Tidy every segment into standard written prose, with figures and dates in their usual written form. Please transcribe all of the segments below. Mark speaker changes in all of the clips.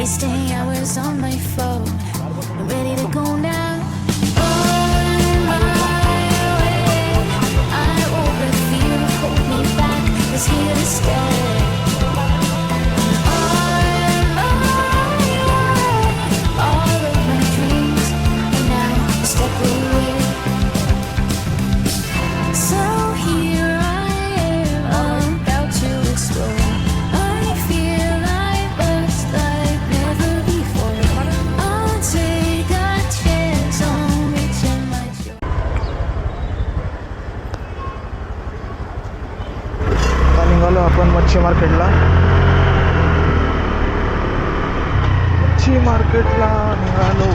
Speaker 1: wasting hours on my phone. I'm ready to go now. On my way. I won't let fear hold me back. It's here to stay. On my way. All of my dreams are now a step away. So here I am, about to explore. I feel like lost like never before. I'll take a chance on reaching my shore.
Speaker 2: आता निघालो आपण मच्छी मार्केटला. मच्छी मार्केटला निघालो.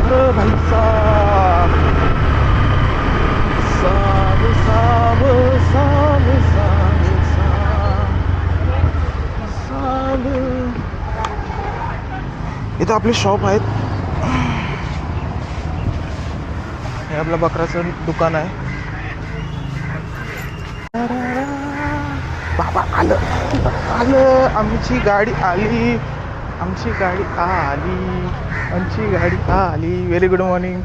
Speaker 2: अरे भाई साहब, साहब साहब साहब साहब साहब. इथं आपले शॉप आहेत. हे आपलं बकराचं दुकान आहे. बाबा आलं आलं, आमची गाडी आली, आमची गाडी आली, आमची गाडी आली. Very good morning.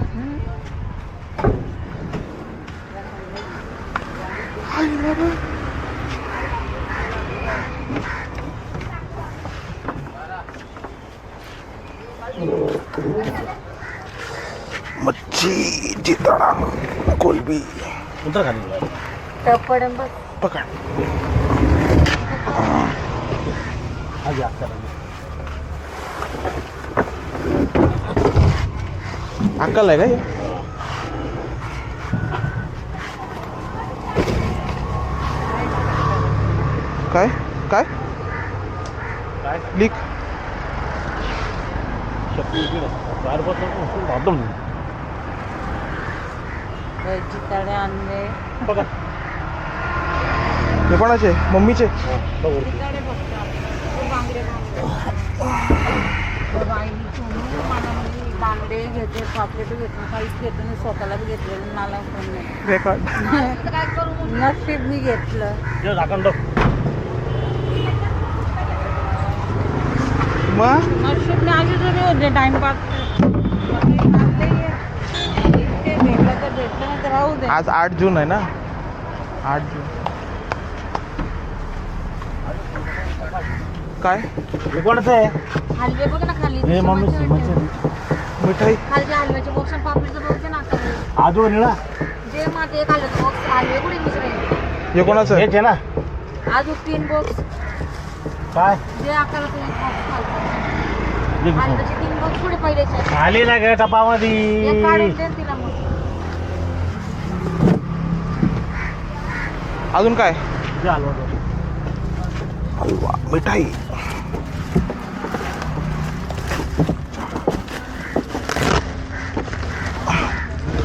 Speaker 2: मच्छी जितडा कोलबी पकड. अक्कल आहे का? काय काय लीक हे कोणाचे? मम्मीचे.
Speaker 3: बांगडे घेते, पापलेट घेतले, काहीच घेतलं नाही, स्वतःला बी घेतलं मला पण नाही.
Speaker 2: रेकॉर्ड
Speaker 3: नशीब मी घेतलं.
Speaker 2: मग
Speaker 3: नशीब मी आधी जरी होते टाइमपास भेटलं तर भेटलं नाही तर राहू दे.
Speaker 2: आज 8 जून आहे ना. 8 जून. काय कोणाचं आहे?
Speaker 3: हलवे बघ ना खाली.
Speaker 2: मिठाई
Speaker 3: खालच्या हलव्याचे बॉक्स आणि पापडीचं बॉक्स ना
Speaker 2: आजो निळा
Speaker 3: जे माते खाल्लं बॉक्स हलवे कुठे दुसरे.
Speaker 2: हे कोणाचं आहे ना?
Speaker 3: आज 3 बॉक्स
Speaker 2: काय
Speaker 3: जे आकारात हलव्याचे 3 बॉक्स पुढे पहिलेचे
Speaker 2: खाली ना ग टपामध्ये.
Speaker 3: एक काढून दे तिला मग.
Speaker 2: अजून काय? हलवा मिठाई.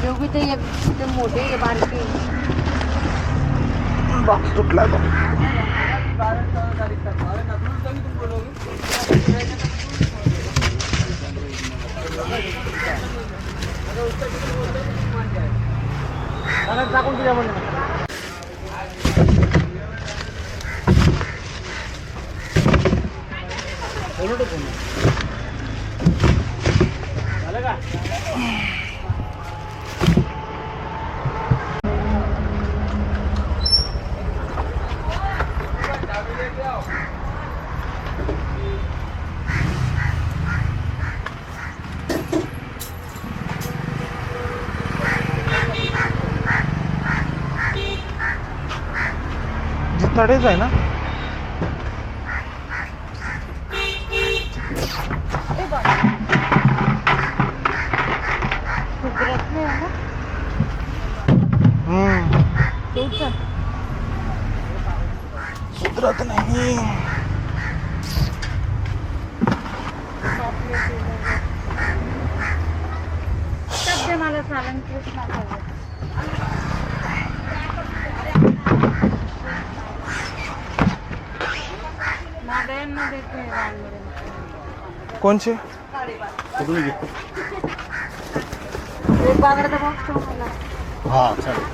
Speaker 3: योगी ते एक ते मोठे आहे बारके.
Speaker 2: बॉक्स तुटला बघ. टाकून दिल्या म्हणजे झालं का? जितडेच आहे ना. सुधरत नाही.
Speaker 3: मला सालन
Speaker 2: कोणचे?
Speaker 3: बांगड्याचा बॉक्स मला.
Speaker 2: हा चालेल.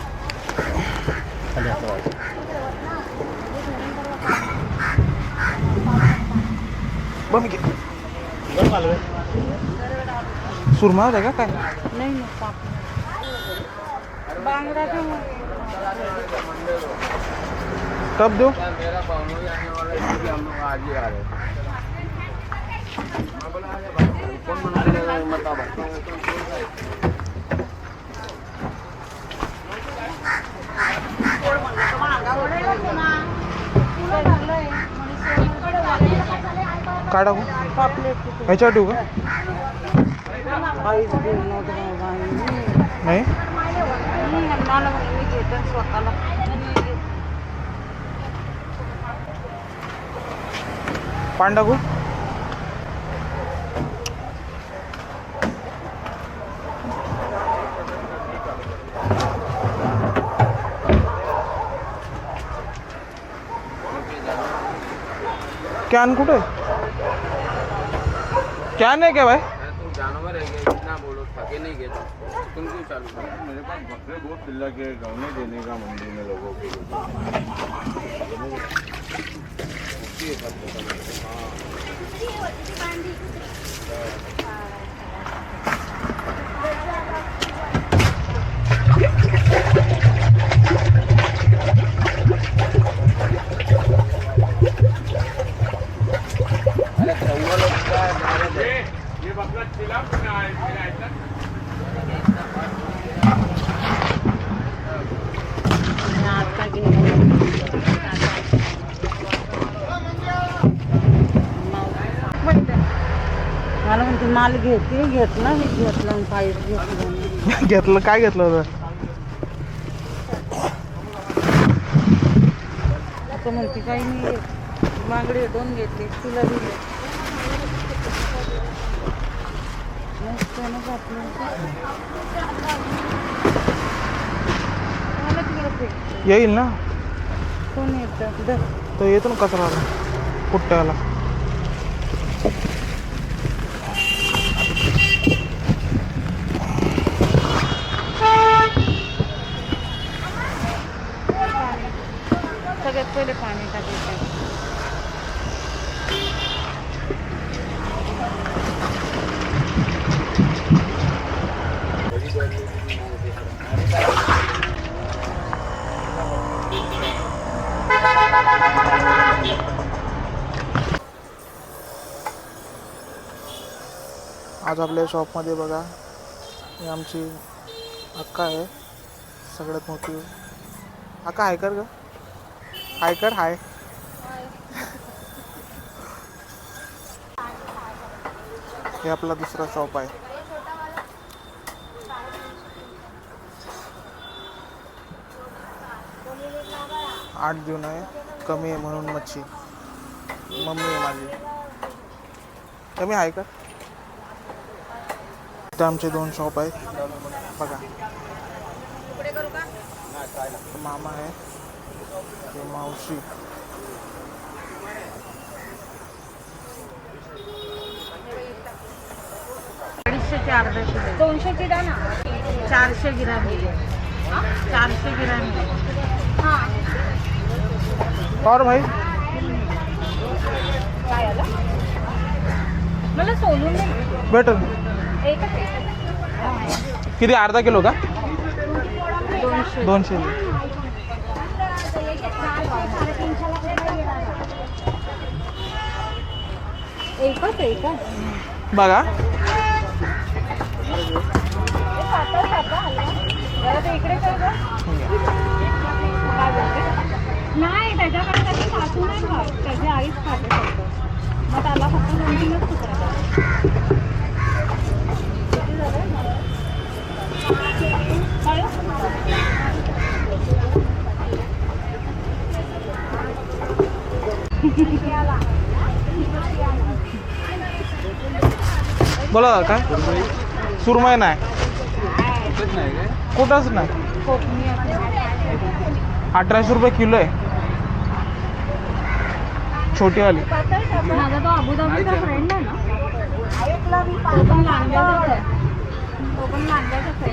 Speaker 2: बघ घे. सुरमा आहे का काय?
Speaker 3: नाही नाही पापलेट बांगडा ठेव.
Speaker 2: कब देऊ? काढा हो.
Speaker 3: पापलेट
Speaker 2: ह्याच्यावर ठेवू का?
Speaker 3: काहीच घेऊ नव्हतं बाई.
Speaker 2: नाही
Speaker 3: मला मी घेते स्वतःला.
Speaker 2: पान टाकू? कॅन कुठे? कॅन है क्या भाई?
Speaker 4: तुम जानवर है क्या? इतना बोलो थके नहीं गए तुम क्यों चालू करो? मेरे पास बकरे बहुत चिल्ला के गौने देने का मंडी में लोगों के ये बकरा चिल्ला
Speaker 3: आता घे. मला म्हणते माल घेते घेतला मी घेतलं आणि काहीच घेतलं नाही.
Speaker 2: घेतलं काय घेतलं होतं?
Speaker 3: आता म्हणते काही नाही. बांगडे 2 घेतले तुला दिले. मस्त ना आपलं. मला तिकडे फेकते.
Speaker 2: येईल ना
Speaker 3: कोण येतं दर.
Speaker 2: तो येतो ना कचरा कुट्ट्याला.
Speaker 3: सगळ्यात पहिले पाणी टाकायचं.
Speaker 2: आज आपल्या शॉपमध्ये बघा ही आमची अक्का आहे सगळ्यात मोठी. अक्का हाय कर ग. हाय कर. हाय. हे आपला दुसरा शॉप आहे. आठ देऊन आहे. कमी आहे म्हणून मच्छी. मम्मी आहे माझी. कमी आहे का? इथे आमचे 2 शॉप आहेत बघा. मामा आहे ते मावशी.
Speaker 3: अडीचशेचे अर्धा किलो. 200ची द्या ना. 400 ग्राम. 400 ग्राम.
Speaker 2: और भाई
Speaker 3: काय आलं? मला सोलून नाही
Speaker 2: भेटल. किती? अर्धा किलो का? 200.
Speaker 3: एकच आहे का?
Speaker 2: बघा
Speaker 3: इकडे नाही त्याच्याकडे त्याची सासू नाही खात. त्याची आईच खाते फक्त. मग त्याला फक्त 2-3च तुकडे.
Speaker 2: बोला काय? सुरमई नाही कुठंच नाही. 1800 रुपये किलो आहे छोटी वाली.
Speaker 3: माझा तो अबुधाबीचा फ्रेंड आहे ना. तो पण लांब्याचाच आहे.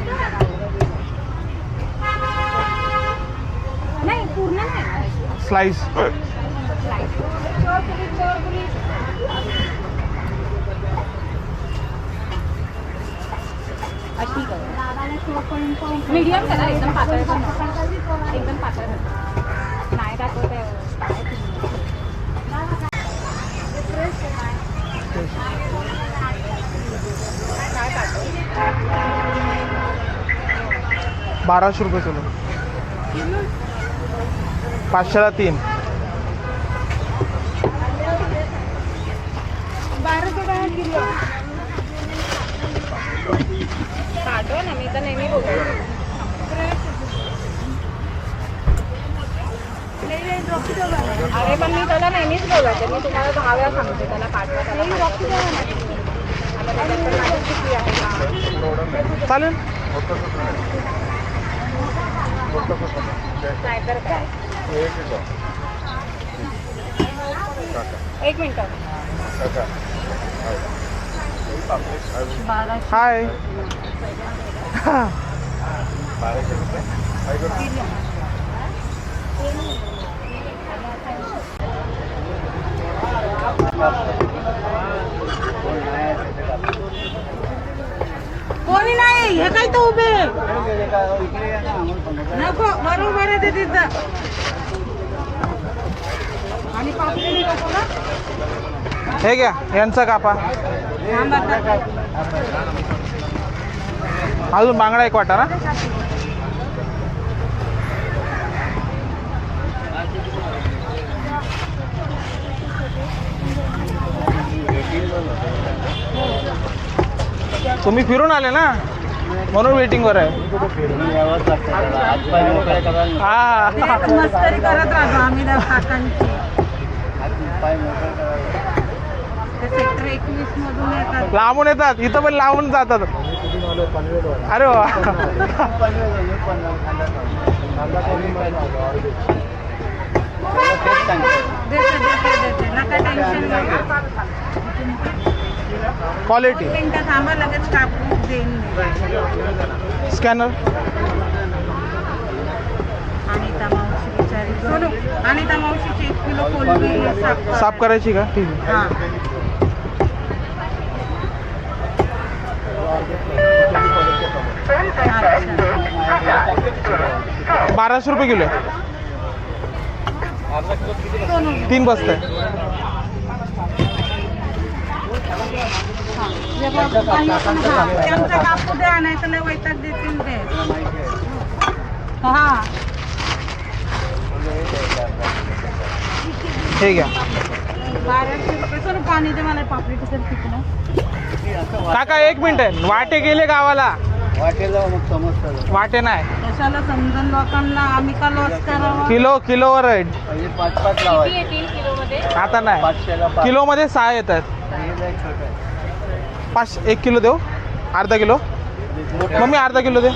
Speaker 3: नाही पूर्ण नाही.
Speaker 2: स्लाइस.
Speaker 3: ठीक आहे मीडियम करा एकदम पातळ पण नको. एकदम पातळ करा. नाही दाखवते काय पाठव
Speaker 2: 1200 रुपये किलो. 500ला 3.
Speaker 3: 12 काय किलो पाठव ना. मी तर नेहमी बोलते. अरे पण मी त्याला नेहमीच बोलते. मी तुम्हाला 10 वेळा सांगते त्याला पाठवा.
Speaker 2: चालेल.
Speaker 3: नाहीतर काय. एक मिनिट.
Speaker 2: हाय.
Speaker 3: कोणी नाही. हे काय तर उभे नको. बरोबर आहे ते तिथं. आणि पापलेट नको ना.
Speaker 2: हे घ्या यांचा कापा. अजून बांगडा एक वाटा ना. तुम्ही फिरून आले ना म्हणून वेटिंगवर आहे. हा
Speaker 3: मस्करी करत राहतो आम्ही त्या काकांची. ते सेक्टर 21 मधून येतात.
Speaker 2: लांबून येतात. इथं पण लांबून जातात. अरे वा.
Speaker 3: देते नका टेन्शन नाही.
Speaker 2: क्वालिटी.
Speaker 3: मिनटं थांबा लगेच कापून देईन.
Speaker 2: स्कॅनर.
Speaker 3: अनिता मावशी विचारी सोनू. अनिता मावशीची 1 किलो कोलंबी
Speaker 2: साफ करायची का? ठीक आहे.
Speaker 3: हां
Speaker 2: 1200 रुपये किलो आहे. 3 बसते.
Speaker 3: त्यांचा कापू द्या नाही तर लय वैताग देतील ते. हा
Speaker 2: हे घ्या.
Speaker 3: 1200 रुपये. सर पाणी दे मला. पापडी कसं पिकलं.
Speaker 2: काका 1 मिनिट आहे. वाटे गेले गावाला. वाटे नाही.
Speaker 3: कशाला समजून लोकांना आम्ही का लॉस करावं.
Speaker 2: किलोवर आहे.
Speaker 4: 5 लावायचे.
Speaker 3: येतील किलोमध्ये.
Speaker 2: आता नाही.
Speaker 4: 500ला
Speaker 2: किलोमध्ये 6 येतात. 1 किलो देऊ. अर्धा किलो. मम्मी अर्धा किलो दे.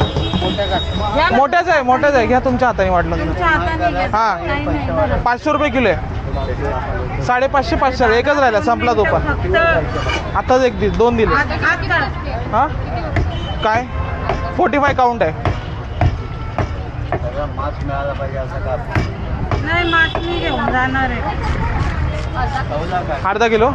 Speaker 2: मोठ्याच आहे. घ्या तुमच्या हाताने वाटलं.
Speaker 3: तुमच्या हाताने घ्या.
Speaker 2: हा.
Speaker 3: नाही, नाही, बरं.
Speaker 2: 500 रुपये किलो आहे. 550 500 एकच राहिला. संपला तो पण.
Speaker 3: फक्त
Speaker 2: आताच 2 दिले.
Speaker 3: आज काढ.
Speaker 2: हा काय 45 काउंट आहे.
Speaker 4: मास्क मिळाला पाहिजे असं का.
Speaker 3: नाही माठ मी घेऊन जाणार आहे.
Speaker 2: अर्धा किलो.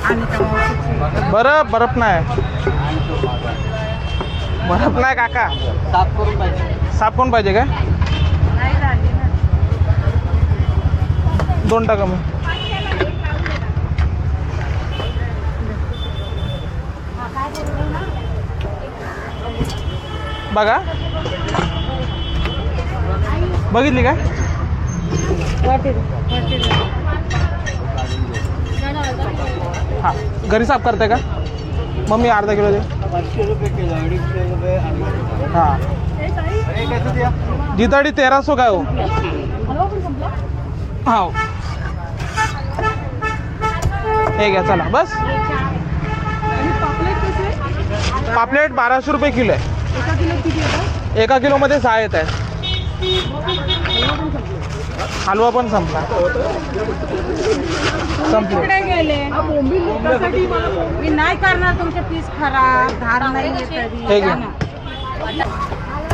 Speaker 3: आणि
Speaker 2: बर्फ नाही. बर्फ नाही काका.
Speaker 4: साफ करून पाहिजे.
Speaker 2: साफ कोण पाहिजे काय?
Speaker 3: नाही झाली ना.
Speaker 2: 2 टाका मी. बघा बघितली काय? हां घरी साफ करते का? मग मी अर्धा किलो दे.
Speaker 4: 500 रुपये किलो. 250 रुपये.
Speaker 2: हां
Speaker 4: कैसे दिया?
Speaker 2: जिताडी 1300 काय हो. हा हे घ्या चला बस. पापलेट 1200 रुपये किलो आहे. एका किलोमध्ये 6 येत आहेत. हलवा पण संपला.
Speaker 3: तिकडे गेले. मी नाही करणार तुमचे पीस खराब. धार नाही
Speaker 2: हे घ्या.
Speaker 3: येत.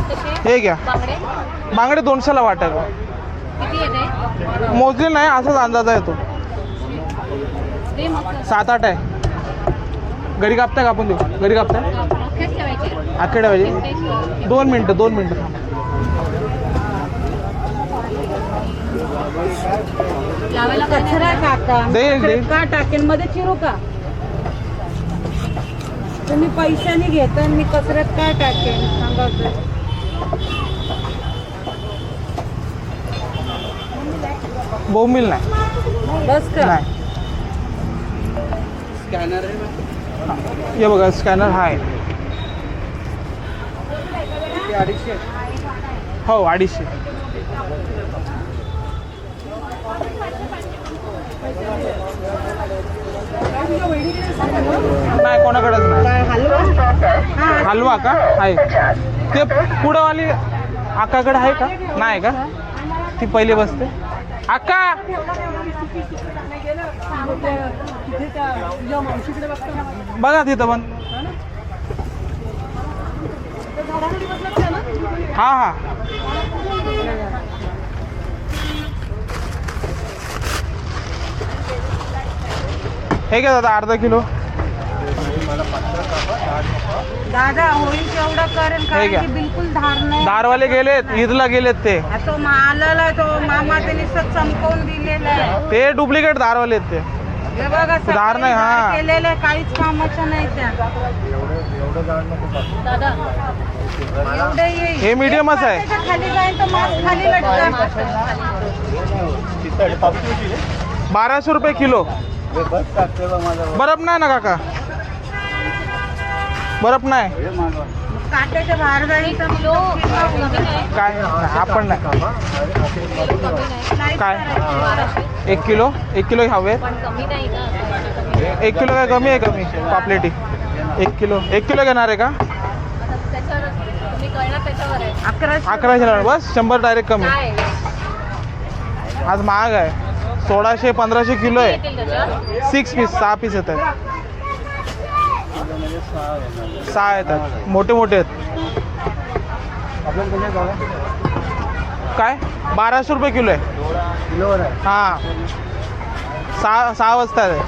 Speaker 3: कसे
Speaker 2: हे घ्या.
Speaker 3: बांगडे
Speaker 2: बांगडे 200ला वाटा गं.
Speaker 3: किती येते
Speaker 2: मोजली नाही, असाच अंदाज आहे तो.
Speaker 3: दे मग
Speaker 2: 7-8 आहे. घरी कापताय का आपण देऊ? घरी कापताय
Speaker 3: अख्खेच ठेवायचे
Speaker 2: अख्खे ठेवायचे.
Speaker 3: टेस्ट
Speaker 2: 2 मिनटं थांबा.
Speaker 3: लावायला कचरा
Speaker 5: काका
Speaker 2: देईल.
Speaker 5: का टाकेन मध्ये चिरू का तुम्ही पैशाने घेता आणि मी कचऱ्यात काय टाकेन सांगा तर.
Speaker 2: बोंबील नाही.
Speaker 5: बस का
Speaker 2: नाही. हे बघा स्कॅनर हा आहे. हो 250. नाही कोणाकडेच नाही. हलवा का आहे ते पुढंवाली अक्काकडे आहे का? नाही का? ती पहिली बसते. अक्का बघा तिथं पण. हा हे घ्या दादा अर्धा किलो.
Speaker 5: दादा होईल तेवढं करेल
Speaker 2: हे घ्या.
Speaker 5: कारण की बिलकुल धार नाही.
Speaker 2: दारवाले गेलेत, ईदला गेलेत ते.
Speaker 5: तो मालाला तो मामा त्यांनी सग चमकवून दिलेला आहे.
Speaker 2: ते डुप्लिकेट दारवाले आहेत ते.
Speaker 5: हे बघा
Speaker 2: धार नाही, हा.
Speaker 5: केलेलं आहे, काहीच कामाचं नाही त्या.
Speaker 3: दादा
Speaker 5: एवढे येईल.
Speaker 2: हे मीडियमच आहे.
Speaker 5: त्याच्या खाली जाईल तर मास खाली लटकन.
Speaker 2: 1200 रुपये किलो. बर्फ नाही ना काका? बर्फ नाही
Speaker 5: काट्याच्या बाहेर जाईल तर
Speaker 3: किलो कमी नाही
Speaker 2: काय? आपण नाही काय? 1 किलो हवे.
Speaker 3: पण कमी नाही का
Speaker 2: 1 किलो काय कमी आहे? कमी पापलेटी 1 किलो घेणार आहे का?
Speaker 3: त्याच्यावर तुम्ही कळणार त्याच्यावर आहे
Speaker 2: 1100 बस. 100 डायरेक्ट कमी.
Speaker 3: काय
Speaker 2: आज महाग आहे. 1600-1500 किलो आहे.
Speaker 3: येतील त्याच्यावर
Speaker 2: 6 पीस 6 पीस येतात. 6 येतात. मोठे आहेत. काय 1200 रुपये किलो आहे. हां 6 वाजता आहे.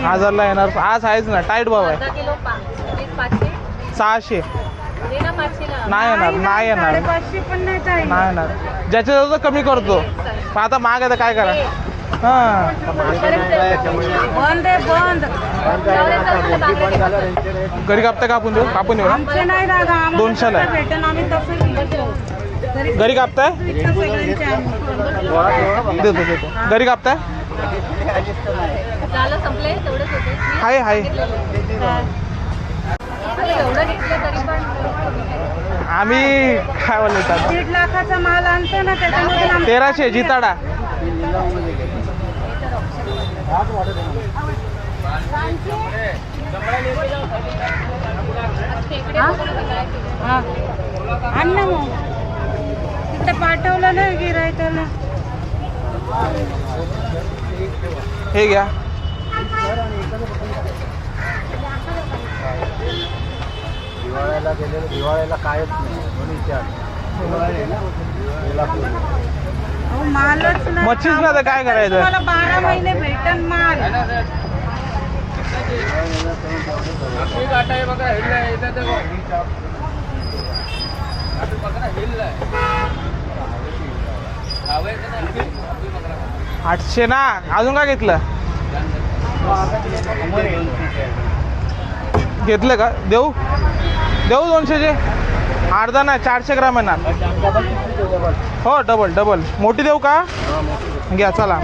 Speaker 2: 1000ला येणार. आज आहेच ना, टाईट भाव आहे.
Speaker 3: अर्धा किलो 500
Speaker 2: 600
Speaker 3: दे ना 500ला
Speaker 2: नाही येणार.
Speaker 5: 550 पण नाही ताई.
Speaker 2: नाही येणार. ज्याच्या जवळ कमी करतो. पण आता महाग आहे तर काय करा. हां
Speaker 5: बंद आहे बंद.
Speaker 2: घरी कापता का आपण देऊ? कापून देऊ ना.
Speaker 5: आमचे नाही दादा आम्हाला
Speaker 2: 200ला आहे.
Speaker 5: कसं भेटेल आम्ही तसं घेतो.
Speaker 2: घरी कापताय?
Speaker 5: इतकं सगळ्यांचे आहे.
Speaker 2: देतो. घरी कापताय?
Speaker 3: झालं संपले तेवढेच होते
Speaker 2: हाय
Speaker 3: एवढं घेतलं तरी पण
Speaker 2: आम्ही काय बोलतात
Speaker 5: 1.5 लाखाचा माल आणतो ना त्याच्यामध्ये आम्ही
Speaker 2: 1300 जिताडा.
Speaker 5: हा. आण ना मग तिकडे पाठवलं नाही गिरायकाला.
Speaker 2: हे घ्या.
Speaker 4: दिवाळीला कायच
Speaker 5: अहो, मालच नाही.
Speaker 2: मच्छीच नाही तर काय करायचं?
Speaker 5: तुम्हाला 12 महिने भेटन माल.
Speaker 4: बघा हिल
Speaker 2: 800 ना. अजून काय घेतलं का? देऊ 200चे. अर्धा नाही 400 ग्राम येणार. हो डबल मोठी देऊ का? घ्या चला.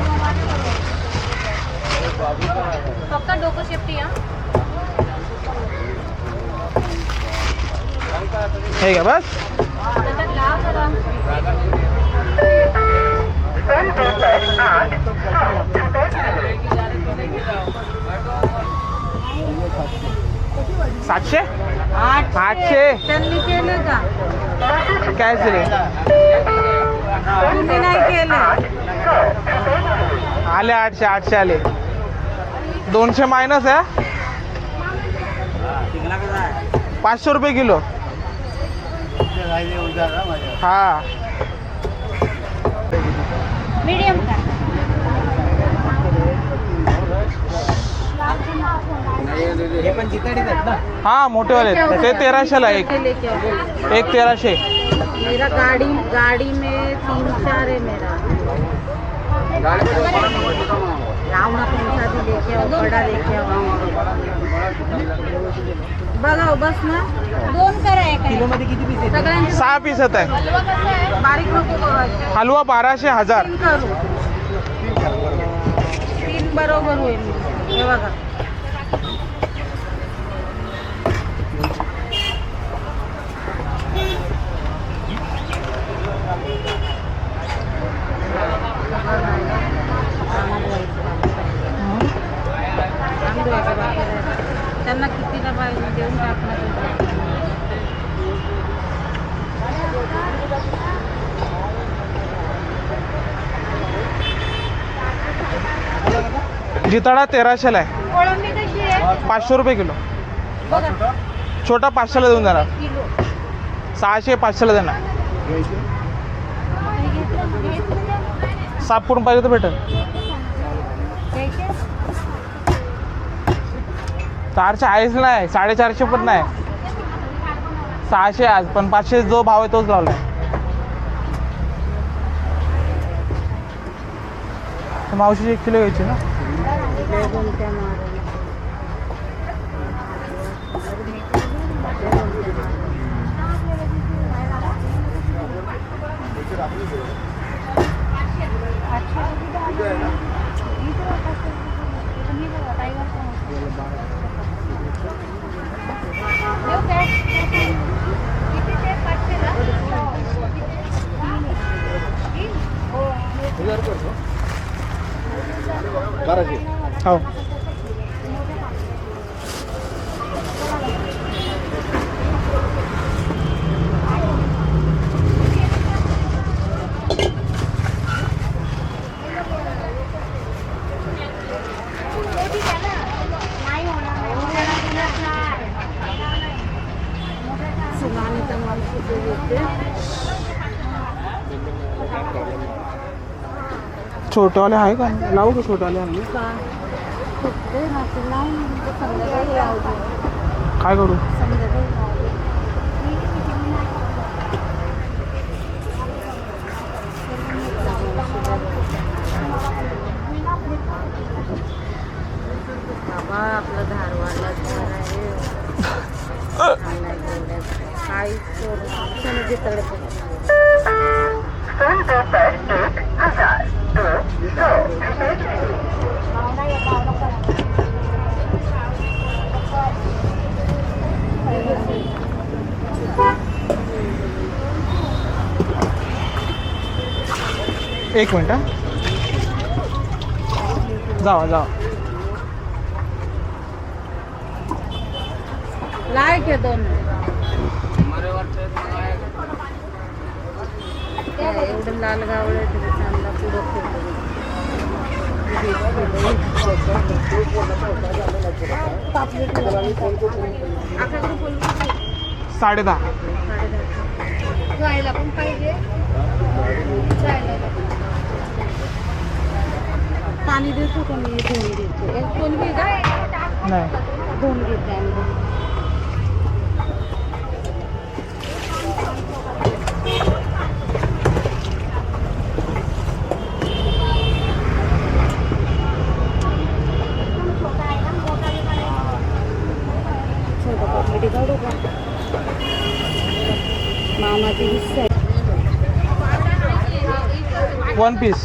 Speaker 3: फक्त डोकं शेपटी या
Speaker 2: हे घ्या बस.
Speaker 3: त्याच्यात लाव जरा
Speaker 2: 700
Speaker 5: 800 त्यांनी केलं का?
Speaker 2: काय झाले?
Speaker 5: तुम्ही नाही केलं.
Speaker 2: आले 800 आले. 200 मायनस आहे. 500 रुपये किलो. हा
Speaker 3: मीडियम का
Speaker 4: हे पण जिताडीच आहेत ना.
Speaker 2: हा मोठेवाले आहेत. ते 1300ला एक
Speaker 5: लेके आओ.
Speaker 2: 1300.
Speaker 5: मेरा गाड़ी में 3-4 है मेरा. लाओ ना कौन सा भी लेके आओ, बड़ा लेके आओ. बघा बस ना
Speaker 3: 2 करा एक आहे.
Speaker 4: किलोमध्ये किती पीस आहेत?
Speaker 5: सगळ्यांचे
Speaker 2: 6 पीस येत आहे.
Speaker 3: हलवा कसा आहे?
Speaker 5: बारीक नको बघायचे.
Speaker 2: हलवा 1200 1000.
Speaker 5: 3 करू. 3 बरोबर होईल. हे बघा त्यांना कितीला पाहिजे देऊन टाकणार.
Speaker 2: जिताडा 1300ला आहे.
Speaker 3: कोळंबी कशी आहे?
Speaker 2: 500 रुपये किलो.
Speaker 3: बघा
Speaker 2: छोटा 500ला देऊन जाणार.
Speaker 3: किलो
Speaker 2: 600 500ला देणार. साफ करून पाहिजे तर भेटेल. 440 नाही, 450 पण नाही. 600 आज, पण 500 जो भाव आहे तोच लावलाय. मावशीची 1 किलो घ्यायची ना. हो छोटेवाले आहे का? लावू का छोटेवाले आणले? काय करू?
Speaker 5: बाबा आपलं धारवाडला घर आहे. काही जितडे
Speaker 2: एक मिनिट हा. जावा जावा.
Speaker 5: लायक आहे 2. एवढं लाल गावळे चांगला पुढं फिरतो.
Speaker 2: 10.5.
Speaker 3: जायला पण पाहिजे.
Speaker 5: पाणी देतो का मी? धुवून देतो. 1-2 घेता
Speaker 2: नाही.
Speaker 5: धुवून घेते आम्ही.
Speaker 2: मामाची 1 पीस.